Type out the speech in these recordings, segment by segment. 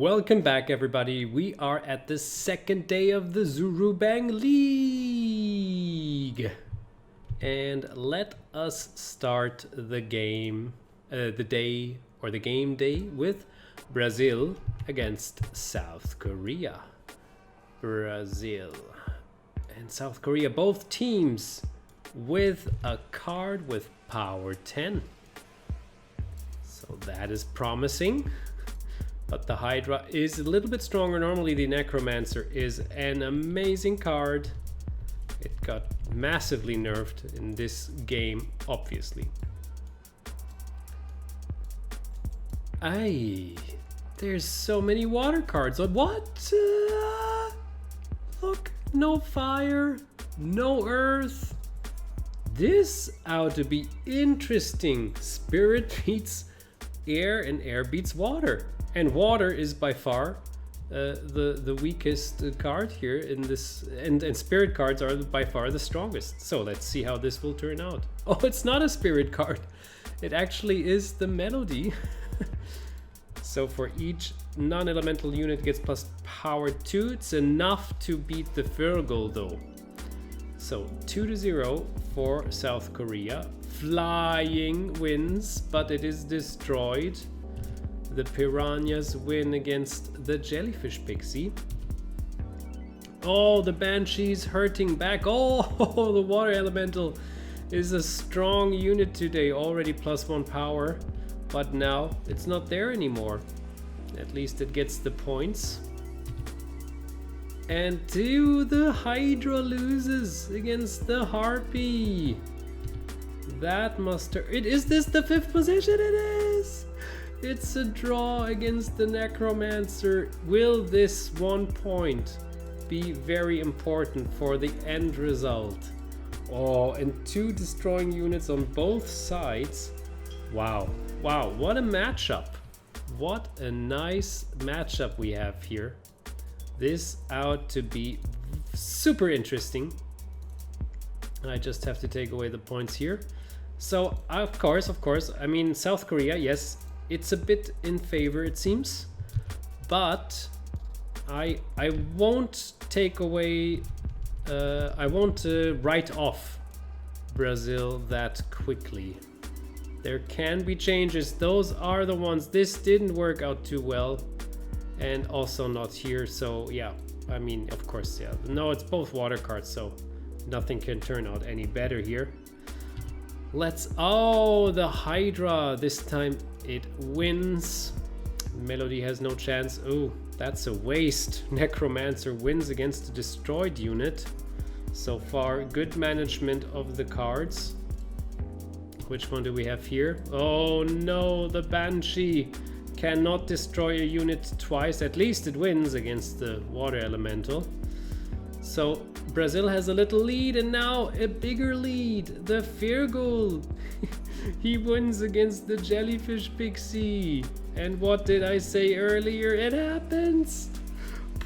Welcome back, everybody. We are at the second day of the Zurubang League. And let us start the game, the game day with Brazil against South Korea. Brazil and South Korea, both teams with a card with power 10. So that is promising. But the Hydra is a little bit stronger. Normally the Necromancer is an amazing card. It got massively nerfed in this game, obviously. There's so many water cards. What? Look, no fire, no earth. This ought to be interesting. Spirit beats air and air beats water. And water is by far the weakest card here in this, and spirit cards are by far the strongest. So let's see how this will turn out. Oh, it's not a spirit card. It actually is the melody. So for each non-elemental unit gets plus power 2. It's enough to beat the Virgil though. So 2-0 for South Korea. Flying wins, but it is destroyed. The Piranhas win against the Jellyfish Pixie. Oh, the Banshee's hurting back. Oh, the Water Elemental is a strong unit today. Already +1 power. But now it's not there anymore. At least it gets the points. And the Hydra loses against the Harpy. That must hurt. Is this the 5th position? It is! It's a draw against the Necromancer. Will this 1 point be very important for the end result? Oh, and 2 destroying units on both sides. Wow. Wow, what a matchup. What a nice matchup we have here. This ought to be super interesting. I just have to take away the points here. So, of course, I mean, South Korea, yes, it's a bit in favor, it seems, but I won't take away, I won't write off Brazil that quickly. There can be changes. Those are the ones. This didn't work out too well, and also not here. So yeah, I mean, of course, yeah. No, it's both water cards, so nothing can turn out any better here. Oh, the Hydra. This time it wins. Melody has no chance. Oh, that's a waste. Necromancer wins against a destroyed unit. So far, good management of the cards. Which one do we have here? Oh no, the Banshee cannot destroy a unit twice. At least it wins against the Water Elemental. So Brazil has a little lead, and now a bigger lead. The Virgil. He wins against the Jellyfish Pixie. And what did I say earlier? It happens.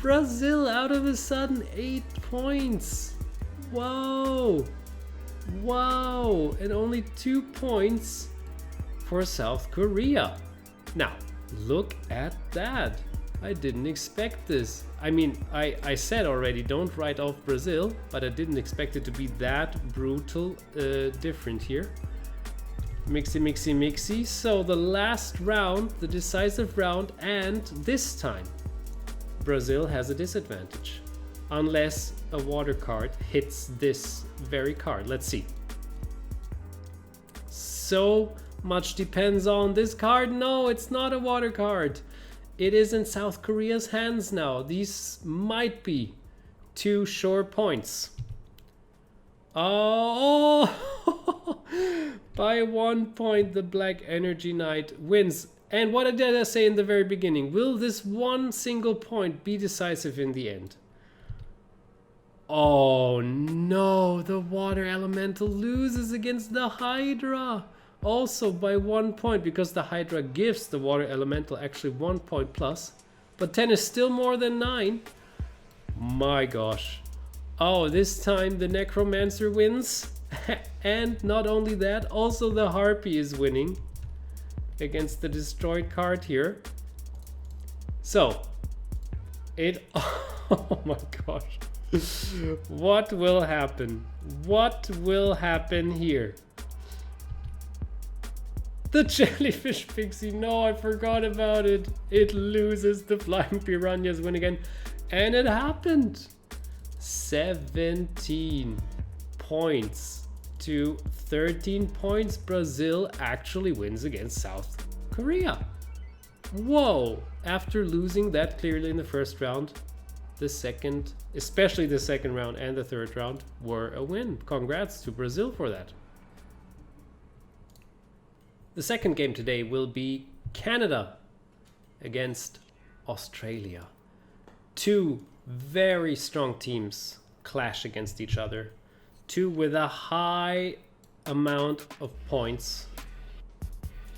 Brazil out of a sudden 8 points. Whoa. Wow. And only 2 points for South Korea. Now, look at that. I didn't expect this. I mean, I said already don't write off Brazil, but I didn't expect it to be that brutal different here. Mixy. So the last round, the decisive round, and this time Brazil has a disadvantage. Unless a water card hits this very card. Let's see. So much depends on this card. No, it's not a water card. It is in South Korea's hands now. These might be 2 sure points. Oh, by 1 point, the Black Energy Knight wins. And what did I say in the very beginning? Will this one single point be decisive in the end? Oh no, the Water Elemental loses against the Hydra. Also by 1 point, because the Hydra gives the Water Elemental actually 1 point plus. But 10 is still more than 9. My gosh. Oh, this time the Necromancer wins. And not only that, also the Harpy is winning against the destroyed card here. So, it... Oh my gosh. What will happen? What will happen here? The jellyfish pixie. No, I forgot about it. It loses. The flying piranhas win again. And it happened. 17 points to 13 points. Brazil actually wins against South Korea. Whoa. After losing that clearly in the first round, the second, especially the second round and the third round, were a win. Congrats to Brazil for that. The second game today will be Canada against Australia. Two very strong teams clash against each other. Two with a high amount of points.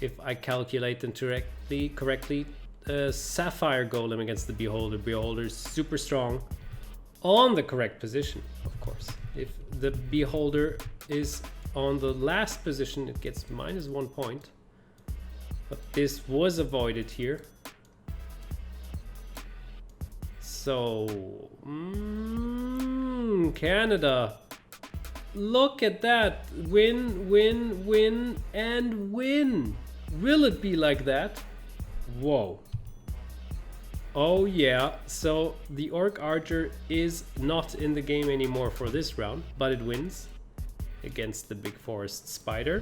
If I calculate them correctly, Sapphire Golem against the Beholder. Beholder's super strong on the correct position, of course. If the Beholder is on the last position, it gets -1 point. But this was avoided here. So, Canada. Look at that. Win, win, win, and win. Will it be like that? Whoa. Oh yeah, so the Orc Archer is not in the game anymore for this round, but it wins against the Big Forest Spider.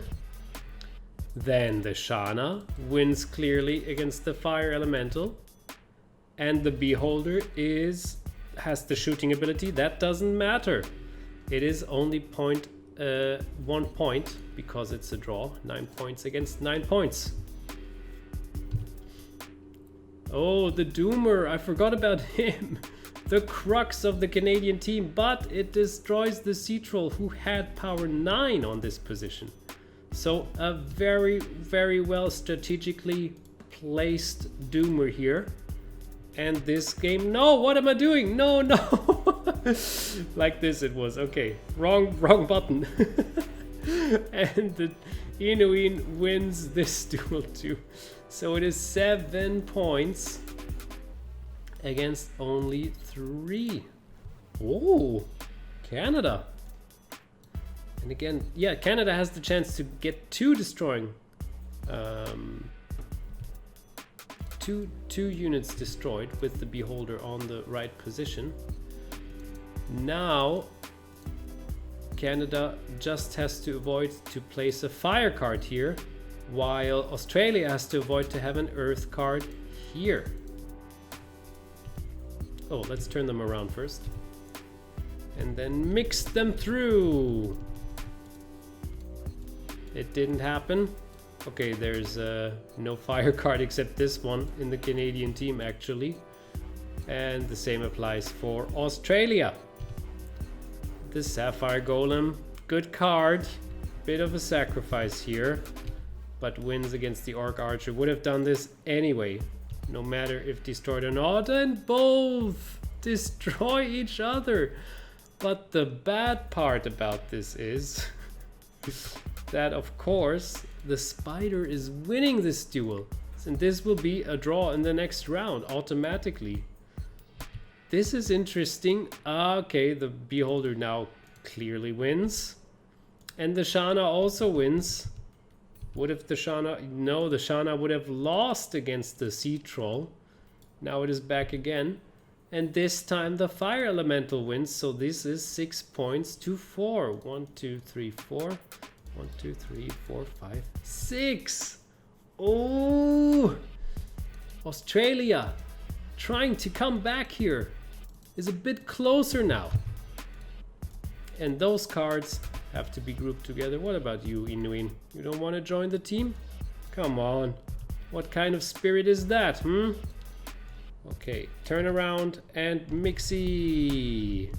Then the Shana wins clearly against the Fire Elemental. And the Beholder has the shooting ability. That doesn't matter. It is only 1 point because it's a draw. 9 points against 9 points. Oh, the Doomer. I forgot about him. The crux of the Canadian team. But it destroys the Sea Troll, who had power 9 on this position. So a very, very well strategically placed Doomer here. And this game... No, what am I doing? No, no. Like this it was. Okay, wrong button. And the Inuin wins this duel too. So it is 7 points against only 3. Oh, Canada. And again, yeah, Canada has the chance to get 2 destroying. Two units destroyed with the Beholder on the right position. Now Canada just has to avoid to place a fire card here, while Australia has to avoid to have an earth card here. Oh, let's turn them around first. And then mix them through. It didn't happen. Okay, there's no fire card except this one in the Canadian team actually. And the same applies for Australia. The Sapphire Golem, good card. Bit of a sacrifice here, but wins against the Orc Archer. Would have done this anyway, no matter if destroyed or not, and both destroy each other. But the bad part about this is that, of course, the Spider is winning this duel, and this will be a draw in the next round automatically. This is interesting. Okay, the Beholder now clearly wins, and the Shana also wins. What if the Shana... No, the Shana would have lost against the Sea Troll. Now it is back again, and this time the Fire Elemental wins. So this is 6 points to 4. 1, 2, 3, 4. 1, 2, 3, 4, 5, 6. Oh, Australia trying to come back here is a bit closer now. And those cards have to be grouped together. What about you, Inuin? You don't want to join the team? Come on. What kind of spirit is that, Okay, turn around and mixy.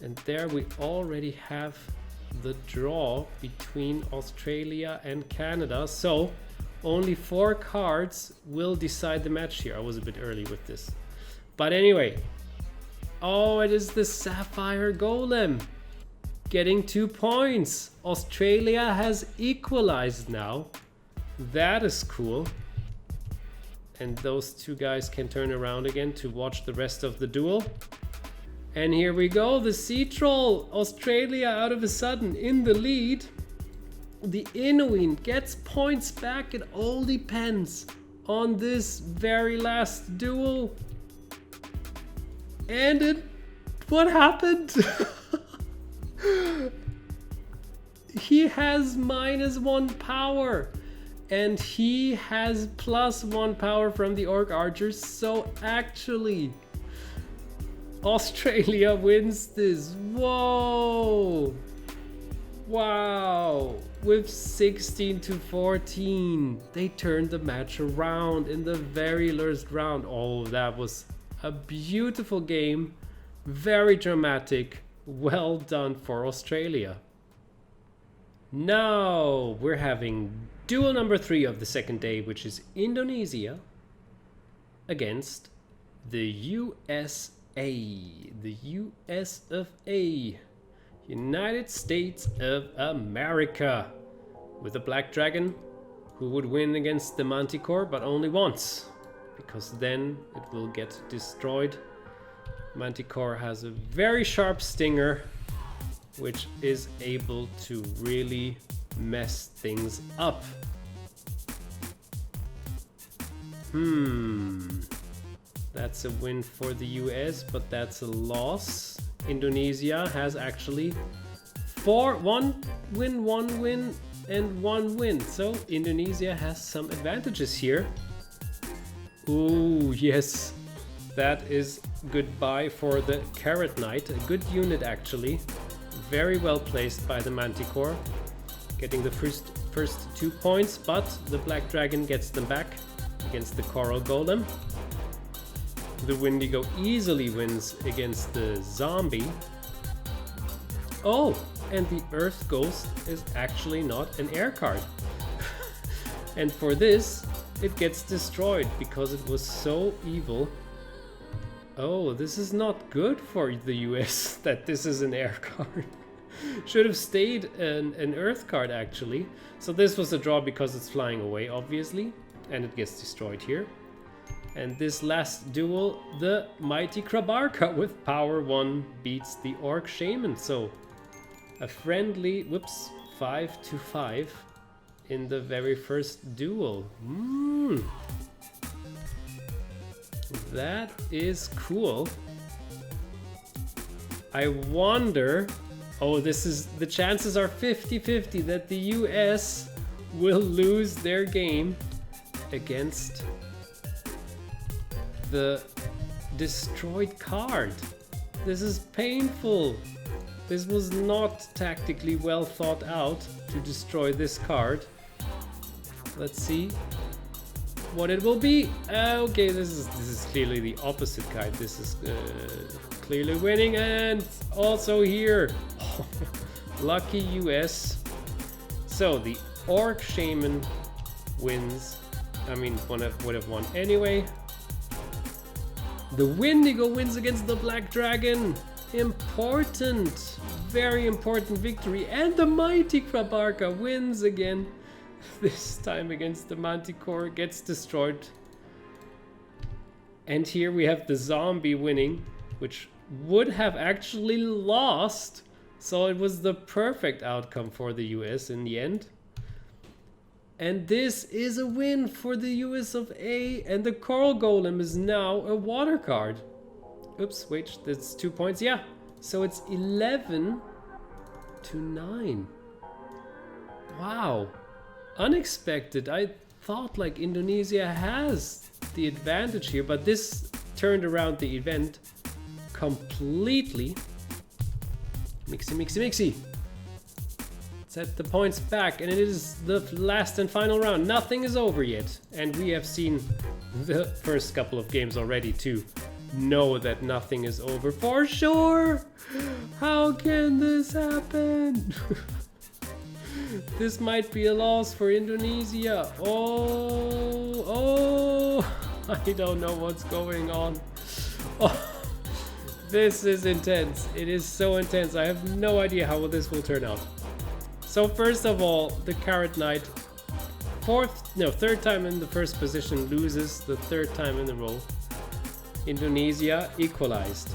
And there we already have the draw between Australia and Canada. So only 4 cards will decide the match here. I was a bit early with this. But anyway. Oh, it is the Sapphire Golem getting 2 points. Australia has equalized now. That is cool. And those two guys can turn around again to watch the rest of the duel. And here we go, the Sea Troll, Australia out of a sudden in the lead. The Inuit gets points back. It all depends on this very last duel. And what happened? He has -1 power. And he has +1 power from the Orc Archers. So actually, Australia wins this. Whoa! Wow! With 16-14. They turned the match around in the very last round. Oh, that was a beautiful game. Very dramatic. Well done for Australia. Now we're having duel number 3 of the second day, which is Indonesia against the USA. The US of A. United States of America. With a Black Dragon who would win against the Manticore, but only once. Because then it will get destroyed. Manticore has a very sharp stinger, which is able to really mess things up. That's a win for the US, but that's a loss. Indonesia has actually 1 win, 1 win, and 1 win. So Indonesia has some advantages here. Ooh, yes. That is goodbye for the Carrot Knight. A good unit, actually. Very well placed by the Manticore. Getting the first 2 points, but the Black Dragon gets them back against the Coral Golem. The Windigo easily wins against the Zombie. Oh, and the Earth Ghost is actually not an air card. And for this, it gets destroyed because it was so evil. Oh, this is not good for the US that this is an air card. Should have stayed an Earth card, actually. So this was a draw because it's flying away, obviously. And it gets destroyed here. And this last duel, the Mighty Krabarka with power 1 beats the Orc Shaman. So a friendly, 5-5 in the very first duel. That is cool. I wonder... Oh, the chances are 50-50 that the US will lose their game against the destroyed card. This is painful. This was not tactically well thought out to destroy this card. Let's see what it will be. Okay, this is clearly the opposite card. This is clearly winning, and also here, lucky US. So the Orc Shaman wins. I mean, would have won anyway. The Windigo wins against the Black Dragon. Important, very important victory. And the Mighty Krabarka wins again. This time against the Manticore, gets destroyed. And here we have the Zombie winning, which would have actually lost. So it was the perfect outcome for the US in the end. And this is a win for the US of A, and the Coral Golem is now a water card. Oops, wait, that's 2 points. Yeah, so it's 11-9. Wow, unexpected. I thought like Indonesia has the advantage here, but this turned around the event completely. Mixy. Set the points back, and it is the last and final round. Nothing is over yet, and we have seen the first couple of games already to know that nothing is over for sure. How can this happen? This might be a loss for Indonesia. Oh, I don't know what's going on. Oh, this is intense. It is so intense. I have no idea how this will turn out. So first of all, the Carrot Knight third time in the first position, loses the third time in a row. Indonesia equalized.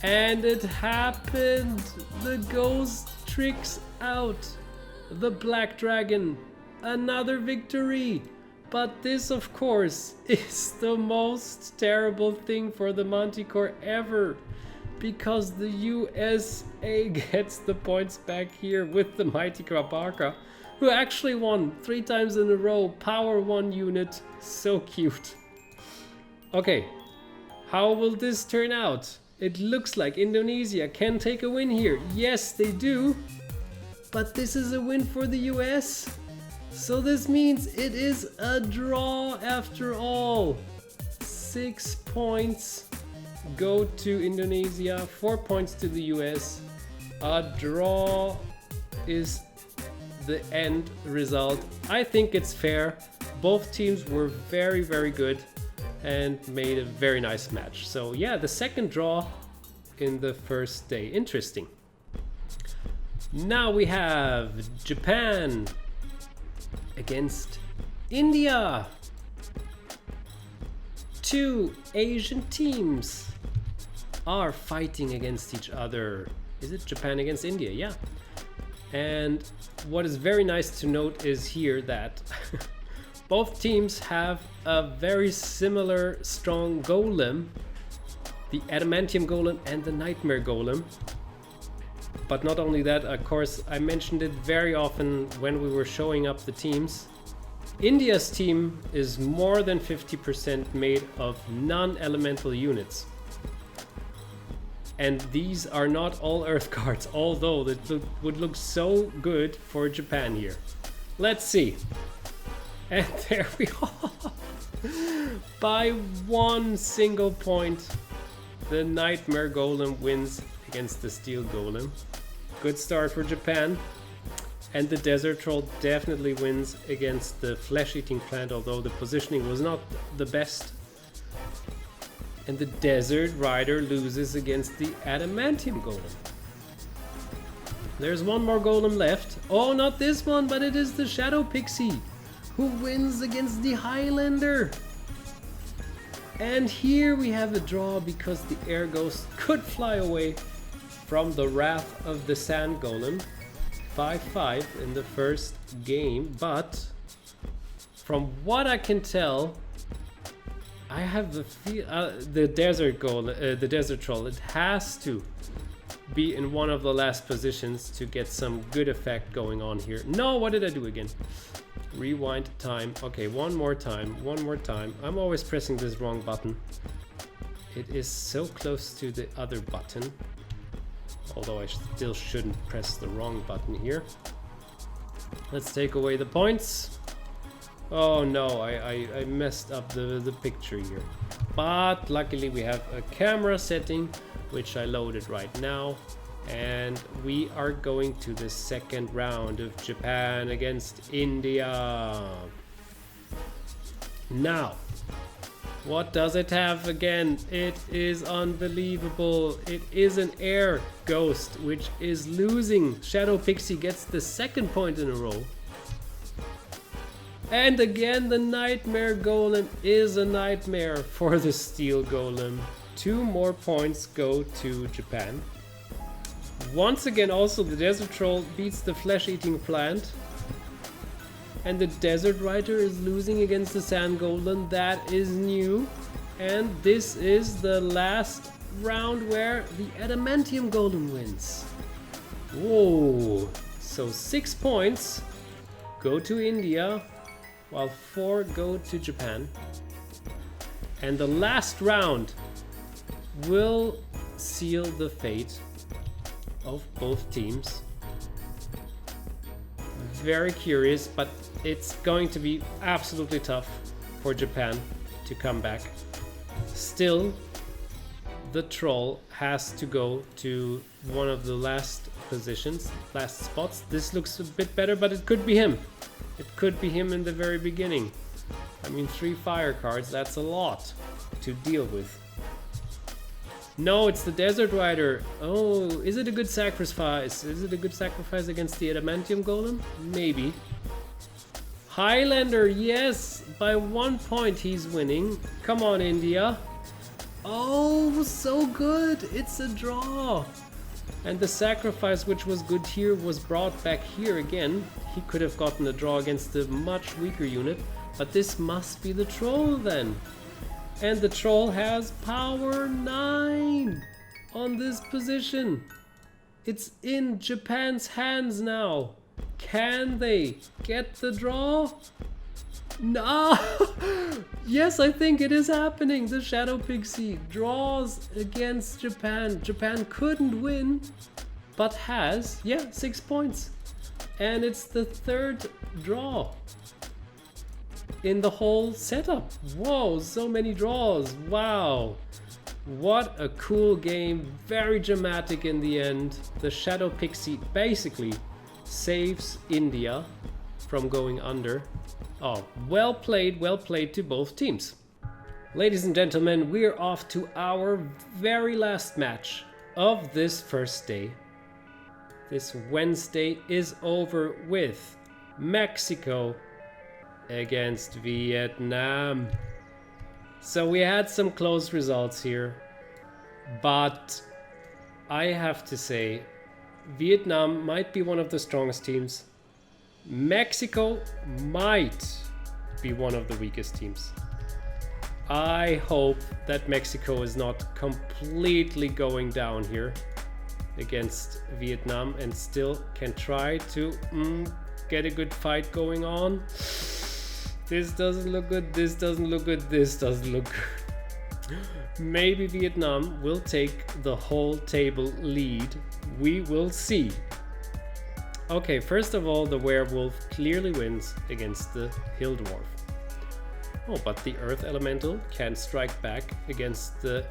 And it happened! The ghost tricks out the Black Dragon. Another victory! But this, of course, is the most terrible thing for the Manticore ever. Because the USA gets the points back here with the mighty Krabaka, who actually won 3 times in a row. Power 1 unit. So cute. Okay, how will this turn out? It looks like Indonesia can take a win here. Yes, they do. But this is a win for the US. So this means it is a draw after all. 6 points go to Indonesia, 4 points to the US. A draw is the end result. I think it's fair. Both teams were very, very good and made a very nice match. So yeah, the second draw in the first day. Interesting. Now we have Japan against India. 2 Asian teams are fighting against each other. Is it Japan against India? Yeah. And what is very nice to note is here that both teams have a very similar strong golem, the Adamantium Golem and the Nightmare Golem. But not only that, of course, I mentioned it very often when we were showing up the teams. India's team is more than 50% made of non-elemental units. And these are not all Earth cards, although that would look so good for Japan here. Let's see. And there we are. By 1 single point, the Nightmare Golem wins against the Steel Golem. Good start for Japan. And the Desert Troll definitely wins against the Flesh-Eating Plant, although the positioning was not the best. And the Desert Rider loses against the Adamantium Golem. There's one more Golem left. Oh, not this one, but it is the Shadow Pixie who wins against the Highlander. And here we have a draw because the Air Ghost could fly away from the wrath of the Sand Golem. 5-5 in the first game, but from what I can tell, I have the feel the Desert Troll. It has to be in one of the last positions to get some good effect going on here. No, what did I do again? Rewind time. Okay, one more time. I'm always pressing this wrong button. It is so close to the other button. Although I still shouldn't press the wrong button here. Let's take away the points. Oh no, I messed up the picture here. But luckily we have a camera setting, which I loaded right now. And we are going to the second round of Japan against India. Now, what does it have again? It is unbelievable. It is an Air Ghost, which is losing. Shadow Pixie gets the 2nd point in a row. And again, the Nightmare Golem is a nightmare for the Steel Golem. 2 more points go to Japan. Once again, also the Desert Troll beats the Flesh-Eating Plant. And the Desert Rider is losing against the Sand Golem. That is new. And this is the last round where the Adamantium Golem wins. Whoa! So 6 points go to India, while 4 go to Japan. And the last round will seal the fate of both teams. Very curious, but it's going to be absolutely tough for Japan to come back. Still, the Troll has to go to one of the last positions, last spots. This looks a bit better, but it could be him. It could be him in the very beginning. I mean, 3 fire cards, that's a lot to deal with. No, it's the Desert Rider. Oh, is it a good sacrifice? Is it a good sacrifice against the Adamantium Golem? Maybe. Highlander, yes, by 1 point he's winning. Come on, India. Oh, so good. It's a draw. And the sacrifice, which was good here, was brought back here again. He could have gotten a draw against a much weaker unit, but this must be the troll then. And the troll has power 9 on this position. It's in Japan's hands now. Can they get the draw? No! Yes, I think it is happening. The Shadow Pixie draws against Japan. Japan couldn't win, but has, 6 points. And it's the 3rd draw in the whole setup. Whoa, so many draws. Wow. What a cool game. Very dramatic in the end. The Shadow Pixie basically saves India from going under. Oh, well played to both teams. Ladies and gentlemen, we're off to our very last match of this first day. This Wednesday is over with Mexico against Vietnam. So we had some close results here, but I have to say Vietnam might be one of the strongest teams. Mexico might be one of the weakest teams. I hope that Mexico is not completely going down here against Vietnam and still can try to get a good fight going on. This doesn't look good, this doesn't look good, this doesn't look good. Maybe Vietnam will take the whole table lead. We will see. Okay, first of all, the werewolf clearly wins against the hill dwarf. Oh, but the earth elemental can strike back against the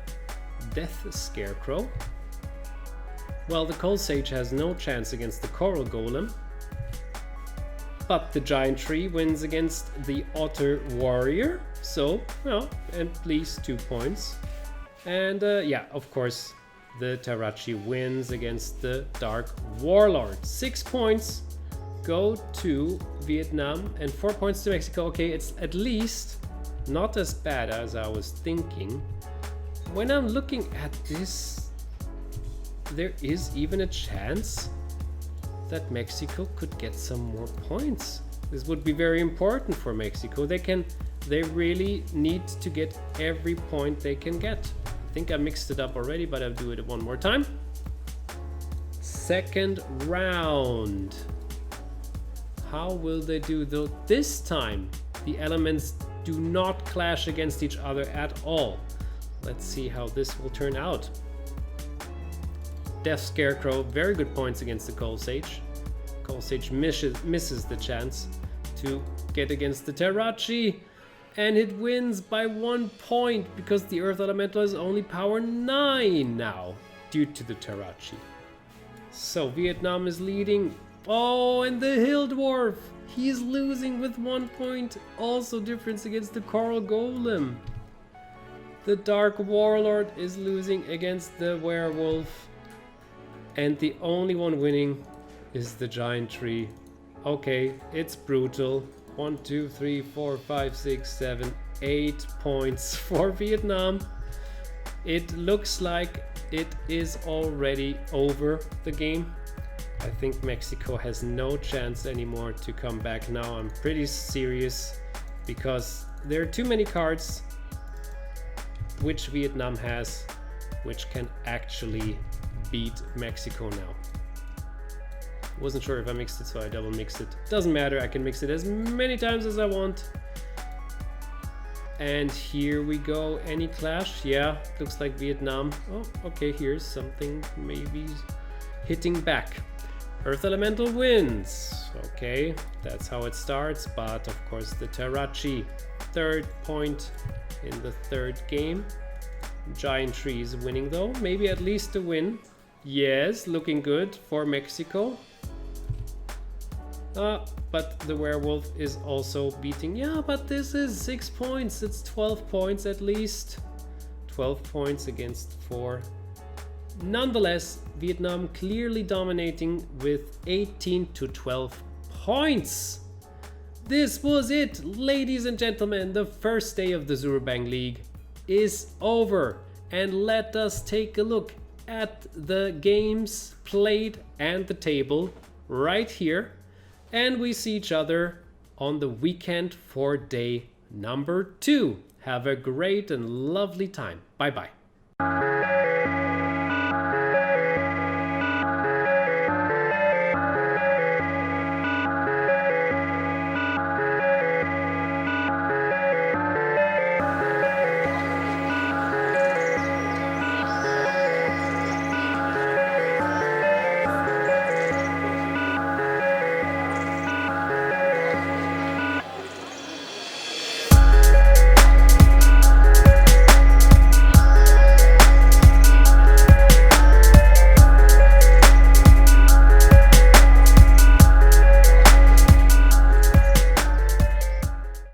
death scarecrow. Well, the coal sage has no chance against the coral golem. But the giant tree wins against the otter warrior. So, well, at least 2 points. And of course, the Tarachi wins against the Dark Warlord. 6 points go to Vietnam and 4 points to Mexico. Okay, it's at least not as bad as I was thinking. When I'm looking at this, there is even a chance that Mexico could get some more points. This would be very important for Mexico. They really need to get every point they can get. I think I mixed it up already, but I'll do it one more time. Second round. How will they do though this time? The elements do not clash against each other at all. Let's see how this will turn out. Death Scarecrow, very good points against the Coal Sage. Coal Sage misses the chance to get against the Tarachi. And it wins by 1 point because the Earth Elemental is only power 9 now due to the Tarachi. So Vietnam is leading. Oh, and the Hill Dwarf, he's losing with 1 point. Also difference against the Coral Golem. The Dark Warlord is losing against the Werewolf. And the only one winning is the Giant Tree. Okay, it's brutal. 1, 2, 3, 4, 5, 6, 7, 8 points for Vietnam. It looks like it is already over the game. I think Mexico has no chance anymore to come back now. I'm pretty serious because there are too many cards which Vietnam has which can actually beat Mexico now. Wasn't sure if I mixed it, so I double mixed it. Doesn't matter, I can mix it as many times as I want. And here we go. Any clash? Yeah, looks like Vietnam. Oh, okay, here's something maybe hitting back. Earth Elemental wins. Okay, that's how it starts. But of course the Tarachi, 3rd point in the 3rd game. Giant Tree is winning though. Maybe at least a win. Yes, looking good for Mexico. But the Werewolf is also beating. Yeah, but this is 6 points. It's 12 points at least. 12 points against 4. Nonetheless, Vietnam clearly dominating with 18 to 12 points. this was it, ladies and gentlemen. The first day of the Zurubang League is over, and let us take a look at the games played and the table right here, and we see each other on the weekend for day number 2. Have a great and lovely time. Bye bye.